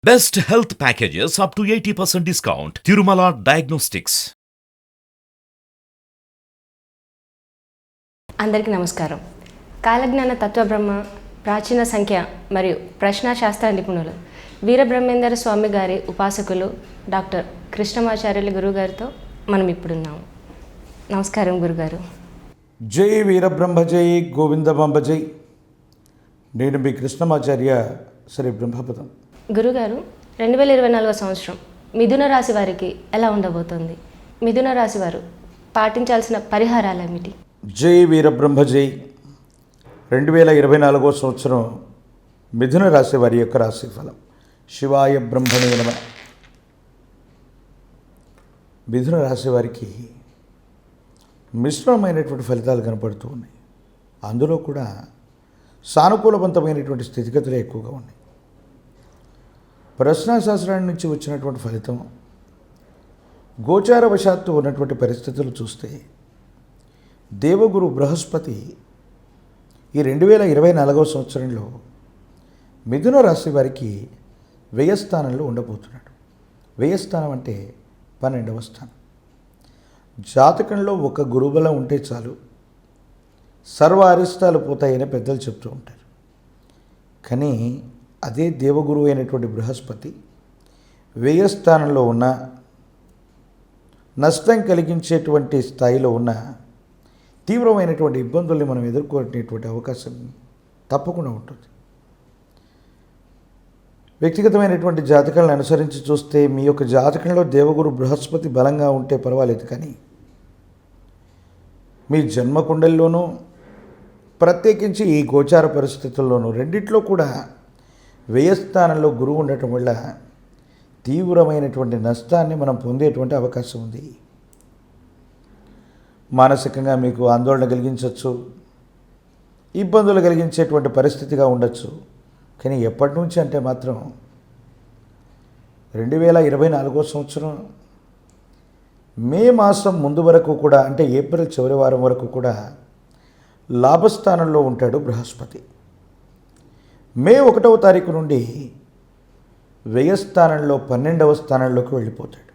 Best health packages up to 80% discount. Tirumala Diagnostics. అందరికీ నమస్కారం. కాలజ్ఞాన తత్వబ్రహ్మ, ప్రాచీన సంఖ్య మరియు ప్రశ్నాశాస్త్ర నిపుణులు వీరబ్రహ్మేందర స్వామి గారి ఉపాసకులు డాక్టర్ కృష్ణమాచార్యులు గురుగారితో మనం ఇప్పుడున్నాము. నమస్కారం గురుగారు. జై వీరబ్రహ్మ జై గోవిందమాంబ జై. నేను మీ కృష్ణమాచార్య శ్రీ బ్రహ్మపదం. గురుగారు, 2024 సంవత్సరం మిథున రాశి వారికి ఎలా ఉండబోతోంది? మిథున రాశి వారు పాటించాల్సిన పరిహారాలు ఏమిటి? జై వీరబ్రహ్మ జై. 2024 సంవత్సరం మిథున రాశి వారి యొక్క రాశి ఫలం. శివాయ బ్రహ్మణే నమః. మిథున రాశి వారికి మిశ్రమమైనటువంటి ఫలితాలు కనపడుతూ ఉన్నాయి. అందులో కూడా సానుకూలవంతమైనటువంటి స్థితిగతులు ఎక్కువగా ఉన్నాయి. ప్రశ్నాశాస్త్రాన్ని నుంచి వచ్చినటువంటి ఫలితం, గోచారవశాత్తు ఉన్నటువంటి పరిస్థితులు చూస్తే దేవగురు బృహస్పతి ఈ 2024 సంవత్సరంలో మిథున రాశి వారికి వ్యయస్థానంలో ఉండబోతున్నాడు. వ్యయస్థానం అంటే 12వ స్థానం. జాతకంలో ఒక గురుబలం ఉంటే చాలు, సర్వ అరిష్టాలు పోతాయని పెద్దలు చెప్తూ ఉంటారు. కానీ అదే దేవగురువు అయినటువంటి బృహస్పతి వ్యయస్థానంలో ఉన్న, నష్టం కలిగించేటువంటి స్థాయిలో ఉన్న, తీవ్రమైనటువంటి ఇబ్బందుల్ని మనం ఎదుర్కొనేటువంటి అవకాశం తప్పకుండా ఉంటుంది. వ్యక్తిగతమైనటువంటి జాతకాలను అనుసరించి చూస్తే మీ యొక్క జాతకంలో దేవగురు బృహస్పతి బలంగా ఉంటే పర్వాలేదు, కానీ మీ జన్మకుండల్లోనూ ప్రత్యేకించి ఈ గోచార పరిస్థితుల్లోనూ రెండిట్లో కూడా వ్యయస్థానంలో గురువు ఉండటం వల్ల తీవ్రమైనటువంటి నష్టాన్ని మనం పొందేటువంటి అవకాశం ఉంది. మానసికంగా మీకు ఆందోళన కలిగించవచ్చు, ఇబ్బందులు కలిగించేటువంటి పరిస్థితిగా ఉండొచ్చు. కానీ ఎప్పటి నుంచి అంటే మాత్రం 2024 సంవత్సరం మే మాసం ముందు వరకు కూడా, అంటే ఏప్రిల్ చివరి వారం వరకు కూడా లాభస్థానంలో ఉంటాడు బృహస్పతి. మే 1వ తారీఖు నుండి వ్యయస్థానంలో 12వ స్థానంలోకి వెళ్ళిపోతాడు.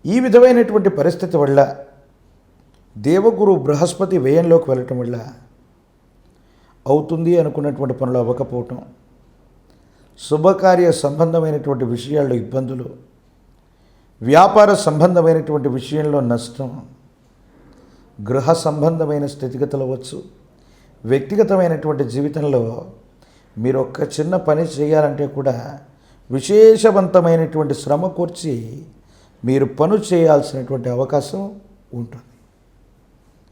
ఈ విధమైనటువంటి పరిస్థితి వల్ల, దేవగురు బృహస్పతి వ్యయంలోకి వెళ్ళటం వల్ల అవుతుంది అనుకున్నటువంటి పనులు అవ్వకపోవటం, శుభకార్య సంబంధమైనటువంటి విషయాల్లో ఇబ్బందులు, వ్యాపార సంబంధమైనటువంటి విషయంలో నష్టం, గృహ సంబంధమైన స్థితిగతులు అవ్వచ్చు. వ్యక్తిగతమైనటువంటి జీవితంలో మీరు ఒక్క చిన్న పని చేయాలంటే కూడా విశేషవంతమైనటువంటి శ్రమ కూర్చి మీరు పని చేయాల్సినటువంటి అవకాశం ఉంటుంది.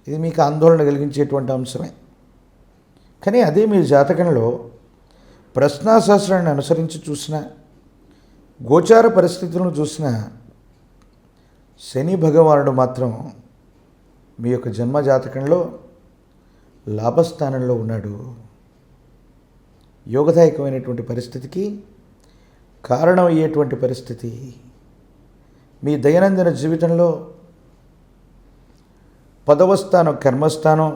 ఇది మీకు ఆందోళన కలిగించేటువంటి అంశమే. కానీ అదే మీ జాతకంలో ప్రశ్నాశాస్త్రాన్ని అనుసరించి చూసిన, గోచార పరిస్థితులను చూసిన, శని భగవానుడు మాత్రం మీ యొక్క జన్మ జాతకంలో లాభస్థానంలో ఉన్నాడు. యోగదాయకమైనటువంటి పరిస్థితికి కారణమయ్యేటువంటి పరిస్థితి. మీ దైనందిన జీవితంలో 10వ స్థానం కర్మస్థానం,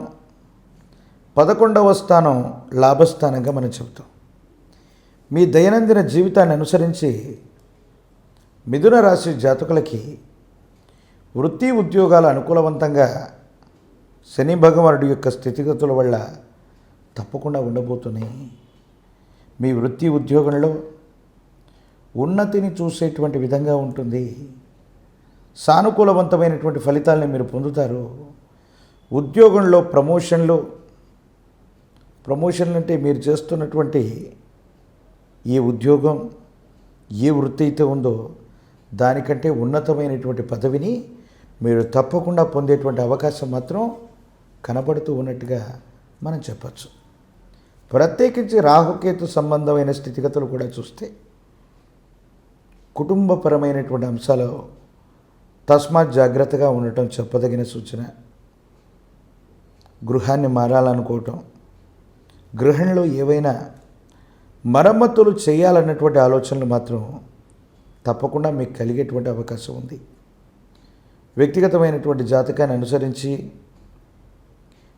11వ స్థానం లాభస్థానంగా మనం చెబుతాం. మీ దైనందిన జీవితాన్ని అనుసరించి మిథున రాశి జాతకులకి వృత్తి ఉద్యోగాలు అనుకూలవంతంగా శని భగవానుడి యొక్క స్థితిగతుల వల్ల తప్పకుండా ఉండబోతున్నాయి. మీ వృత్తి ఉద్యోగంలో ఉన్నతిని చూసేటువంటి విధంగా ఉంటుంది. సానుకూలవంతమైనటువంటి ఫలితాలని మీరు పొందుతారు. ఉద్యోగంలో ప్రమోషన్లు అంటే మీరు చేస్తున్నటువంటి ఈ ఉద్యోగం, ఏ వృత్తి అయితే ఉందో దానికంటే ఉన్నతమైనటువంటి పదవిని మీరు తప్పకుండా పొందేటువంటి అవకాశం మాత్రం కనబడుతూ ఉన్నట్టుగా మనం చెప్పచ్చు. ప్రత్యేకించి రాహుకేతు సంబంధమైన స్థితిగతులు కూడా చూస్తే కుటుంబపరమైనటువంటి అంశాలు తస్మాత్ జాగ్రత్తగా ఉండటం చెప్పదగిన సూచన. గృహాన్ని మారాలనుకోవటం, గృహంలో ఏవైనా మరమ్మతులు చేయాలన్నటువంటి ఆలోచనలు మాత్రం తప్పకుండా మీకు కలిగేటువంటి అవకాశం ఉంది. వ్యక్తిగతమైనటువంటి జాతకాన్ని అనుసరించి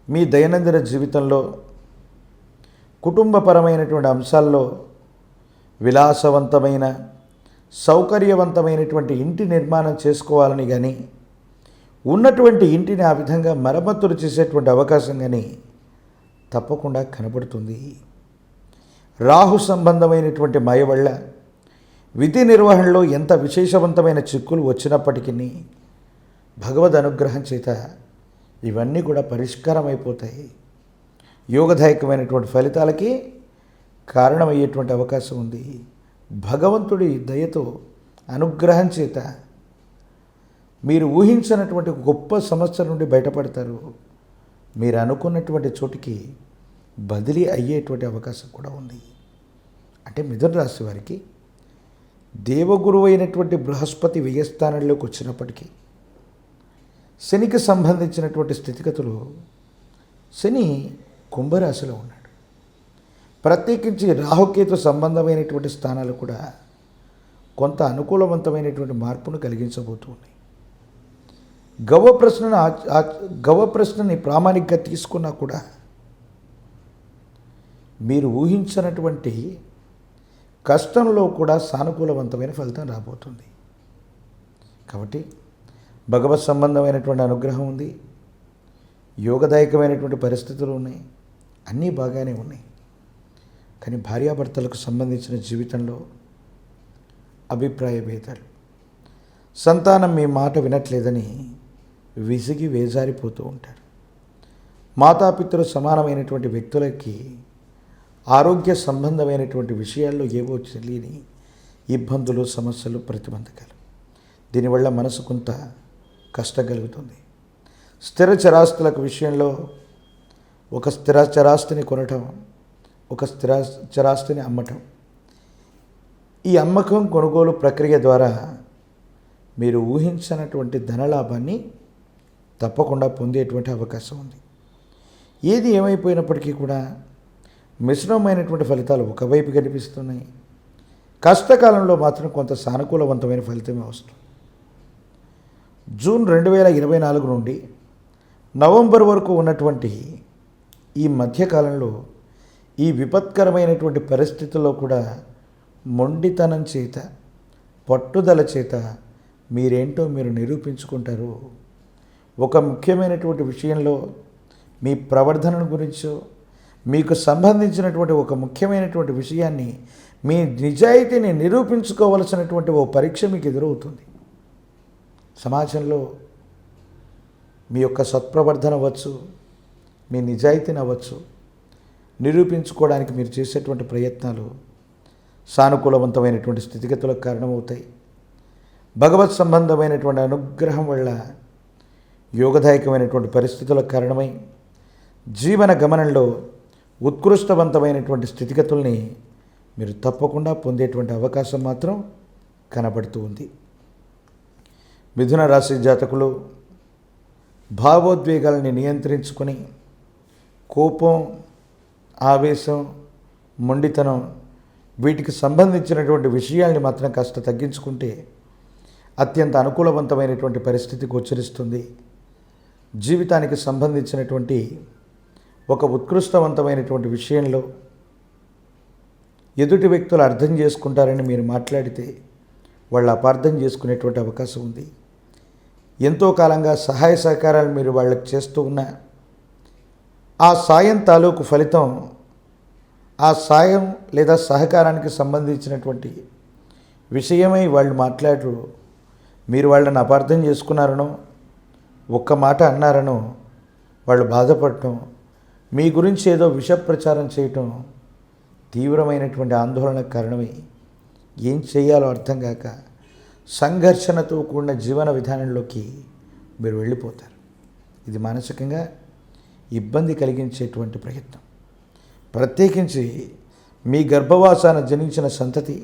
మీ దైనందిన జీవితంలో కుటుంబపరమైనటువంటి అంశాల్లో విలాసవంతమైన సౌకర్యవంతమైనటువంటి ఇంటి నిర్మాణం చేసుకోవాలని కానీ ఉన్నటువంటి ఇంటిని ఆ విధంగా మరమ్మతులు చేసేటువంటి అవకాశం కానీ తప్పకుండా కనబడుతుంది. రాహు సంబంధమైనటువంటి మాయ వల్ల విధి నిర్వహణలో ఎంత విశేషవంతమైన చిక్కులు వచ్చినప్పటికీ భగవద్ అనుగ్రహం చేత ఇవన్నీ కూడా పరిష్కారం అయిపోతాయి. యోగదాయకమైనటువంటి ఫలితాలకి కారణమయ్యేటువంటి అవకాశం ఉంది. భగవంతుడి దయతో అనుగ్రహం చేత మీరు ఊహించినటువంటి గొప్ప సమస్య నుండి బయటపడతారు. మీరు అనుకున్నటువంటి చోటికి బదిలీ అయ్యేటువంటి అవకాశం కూడా ఉంది. అంటే మిథున రాశి వారికి దేవగురువు అయినటువంటి బృహస్పతి వ్యయస్థానంలోకి వచ్చినప్పటికీ శనికి సంబంధించినటువంటి స్థితిగతులు, శని కుంభరాశిలో ఉన్నాడు. ప్రత్యేకించి రాహుకేతు సంబంధమైనటువంటి స్థానాలు కూడా కొంత అనుకూలవంతమైనటువంటి మార్పును కలిగించబోతూ ఉన్నాయి. గవ ప్రశ్నని ప్రామాణికంగా తీసుకున్నా కూడా మీరు ఊహించినటువంటి కష్టంలో కూడా సానుకూలవంతమైన ఫలితం రాబోతుంది. కాబట్టి భగవత్ సంబంధమైనటువంటి అనుగ్రహం ఉంది, యోగదాయకమైనటువంటి పరిస్థితులు ఉన్నాయి, అన్నీ బాగానే ఉన్నాయి. కానీ భార్యాభర్తలకు సంబంధించిన జీవితంలో అభిప్రాయ భేదాలు, సంతానం మీ మాట వినట్లేదని విసిగి వేజారిపోతూ ఉంటారు. మాతాపితృ సమానమైనటువంటి వ్యక్తులకి ఆరోగ్య సంబంధమైనటువంటి విషయాల్లో ఏవో తెలియని ఇబ్బందులు, సమస్యలు, ప్రతిబంధకాలు, దీనివల్ల మనసు కొంత కష్టం కలుగుతుంది. స్థిర చరాస్తులకు విషయంలో ఒక స్థిర చరాస్తిని కొనటం, ఒక స్థిర చరాస్తిని అమ్మటం, ఈ అమ్మకం కొనుగోలు ప్రక్రియ ద్వారా మీరు ఊహించినటువంటి ధనలాభాన్ని తప్పకుండా పొందేటువంటి అవకాశం ఉంది. ఏది ఏమైపోయినప్పటికీ కూడా మిశ్రమమైనటువంటి ఫలితాలు ఒకవైపు కనిపిస్తున్నాయి. కష్టకాలంలో మాత్రం కొంత సానుకూలవంతమైన ఫలితమే వస్తుంది. జూన్ 2024 నుండి నవంబర్ వరకు ఉన్నటువంటి ఈ మధ్యకాలంలో ఈ విపత్కరమైనటువంటి పరిస్థితుల్లో కూడా మొండితనం చేత, పట్టుదల చేత మీరేంటో మీరు నిరూపించుకుంటారు. ఒక ముఖ్యమైనటువంటి విషయంలో మీ ప్రవర్ధన గురించో, మీకు సంబంధించినటువంటి ఒక ముఖ్యమైనటువంటి విషయాన్ని, మీ నిజాయితీని నిరూపించుకోవలసినటువంటి ఓ పరీక్ష మీకు ఎదురవుతుంది. సమాజంలో మీ యొక్క సత్ప్రవర్ధన అవ్వచ్చు, మీ నిజాయితీని అవ్వచ్చు, నిరూపించుకోవడానికి మీరు చేసేటువంటి ప్రయత్నాలు సానుకూలవంతమైనటువంటి స్థితిగతులకు కారణమవుతాయి. భగవత్ సంబంధమైనటువంటి అనుగ్రహం వల్ల యోగదాయకమైనటువంటి పరిస్థితులకు కారణమై జీవన గమనంలో ఉత్కృష్టవంతమైనటువంటి స్థితిగతుల్ని మీరు తప్పకుండా పొందేటువంటి అవకాశం మాత్రం కనబడుతూ ఉంది. మిథున రాశి జాతకులు భావోద్వేగాలని నియంత్రించుకొని కోపం, ఆవేశం, మొండితనం వీటికి సంబంధించినటువంటి విషయాల్ని మాత్రం కాస్త తగ్గించుకుంటే అత్యంత అనుకూలవంతమైనటువంటి పరిస్థితి గోచరిస్తుంది. జీవితానికి సంబంధించినటువంటి ఒక ఉత్కృష్టవంతమైనటువంటి విషయంలో ఎదుటి వ్యక్తులు అర్థం చేసుకుంటారని మీరు మాట్లాడితే వాళ్ళు అపార్థం చేసుకునేటువంటి అవకాశం ఉంది. ఎంతో కాలంగా సహాయ సహకారాలు మీరు వాళ్ళకి చేస్తూ ఉన్న ఆ సాయం తాలూకు ఫలితం, ఆ సాయం లేదా సహకారానికి సంబంధించినటువంటి విషయమై వాళ్ళు మాట్లాడరు. మీరు వాళ్ళని అపార్థం చేసుకున్నారనో, ఒక్క మాట అన్నారనో వాళ్ళు బాధపడటం, మీ గురించి ఏదో విష ప్రచారం చేయటం తీవ్రమైనటువంటి ఆందోళనకు కారణమై ఏం చేయాలో అర్థం కాక సంఘర్షణతో కూడిన జీవన విధానంలోకి మీరు వెళ్ళిపోతారు. ఇది మానసికంగా ఇబ్బంది కలిగించేటువంటి ప్రయత్నం. ప్రత్యేకించి మీ గర్భవాసాన జనించిన సంతతి,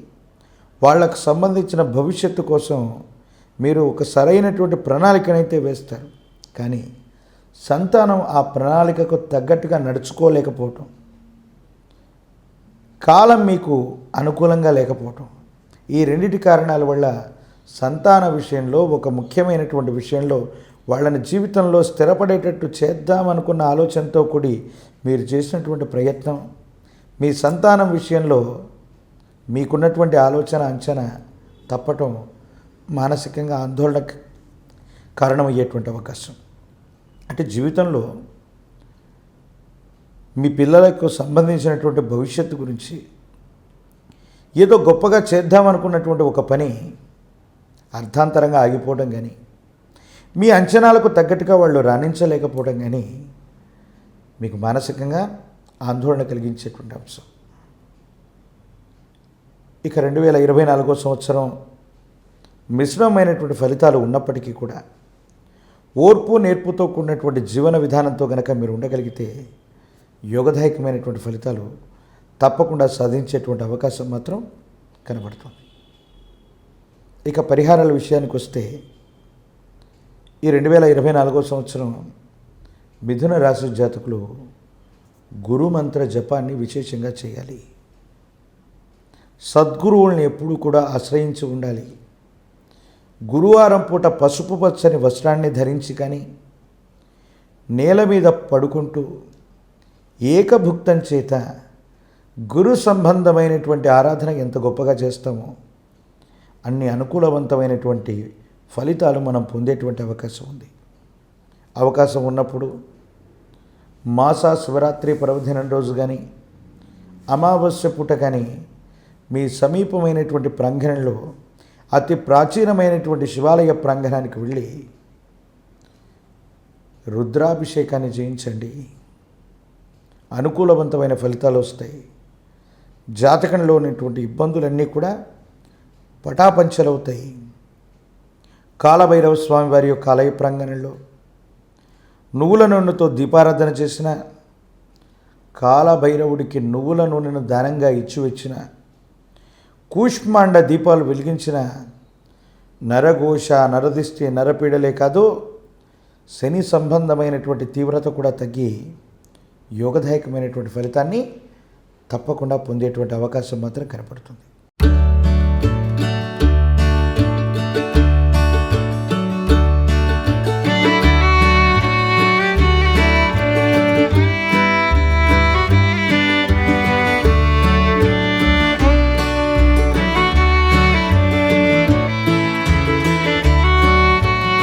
వాళ్ళకు సంబంధించిన భవిష్యత్తు కోసం మీరు ఒక సరైనటువంటి ప్రణాళికనైతే వేస్తారు. కానీ సంతానం ఆ ప్రణాళికకు తగ్గట్టుగా నడుచుకోలేకపోవటం, కాలం మీకు అనుకూలంగా లేకపోవటం, ఈ రెండిటి కారణాల వల్ల సంతాన విషయంలో, ఒక ముఖ్యమైనటువంటి విషయంలో వాళ్ళని జీవితంలో స్థిరపడేటట్టు చేద్దామనుకున్న ఆలోచనతో కూడి మీరు చేసినటువంటి ప్రయత్నం మీ సంతానం విషయంలో మీకున్నటువంటి ఆలోచన అంచనా తప్పటం మానసికంగా ఆందోళనకు కారణమయ్యేటువంటి అవకాశం. అంటే జీవితంలో మీ పిల్లలకు సంబంధించినటువంటి భవిష్యత్తు గురించి ఏదో గొప్పగా చేద్దామనుకున్నటువంటి ఒక పని అర్థాంతరంగా ఆగిపోవడం కానీ, మీ అంచనాలకు తగ్గట్టుగా వాళ్ళు రాణించలేకపోవడం కానీ మీకు మానసికంగా ఆందోళన కలిగించేటువంటి అంశం. ఇక 2024 సంవత్సరం మిశ్రమమైనటువంటి ఫలితాలు ఉన్నప్పటికీ కూడా ఓర్పు నేర్పుతో కూడినటువంటి జీవన విధానంతో కనుక మీరు ఉండగలిగితే యోగదాయకమైనటువంటి ఫలితాలు తప్పకుండా సాధించేటువంటి అవకాశం మాత్రం కనబడుతుంది. ఇక పరిహారాల విషయానికి వస్తే ఈ 2024 సంవత్సరం మిథున రాశి జాతకులు గురు మంత్ర జపాన్ని విశేషంగా చేయాలి. సద్గురువుల్ని ఎప్పుడూ కూడా ఆశ్రయించి ఉండాలి. గురువారం పూట పసుపు పచ్చని వస్త్రాన్ని ధరించి కానీ నేల మీద పడుకుంటూ ఏకభుక్తం చేత గురు సంబంధమైనటువంటి ఆరాధన ఎంత గొప్పగా చేస్తామో అన్ని అనుకూలవంతమైనటువంటి ఫలితాలు మనం పొందేటువంటి అవకాశం ఉంది. అవకాశం ఉన్నప్పుడు మాస శివరాత్రి పర్వదినం రోజు కానీ అమావాస్య పూట కానీ మీ సమీపమైనటువంటి ప్రాంగణంలో అతి ప్రాచీనమైనటువంటి శివాలయ ప్రాంగణానికి వెళ్ళి రుద్రాభిషేకాన్ని చేయించండి. అనుకూలవంతమైన ఫలితాలు వస్తాయి. జాతకంలో ఉన్నటువంటి ఇబ్బందులన్నీ కూడా పటాపంచలవుతాయి. కాలభైరవ స్వామి వారి యొక్క ఆలయ ప్రాంగణంలో నువ్వుల నూనెతో దీపారాధన చేసిన, కాలభైరవుడికి నువ్వుల నూనెను దానంగా ఇచ్చి వచ్చిన, కూష్మాండ దీపాలు వెలిగించిన నరఘోష, నరదిష్టి, నరపీడలే కాదు శని సంబంధమైనటువంటి తీవ్రత కూడా తగ్గి యోగదాయకమైనటువంటి ఫలితాన్ని తప్పకుండా పొందేటువంటి అవకాశం మాత్రం కనపడుతుంది.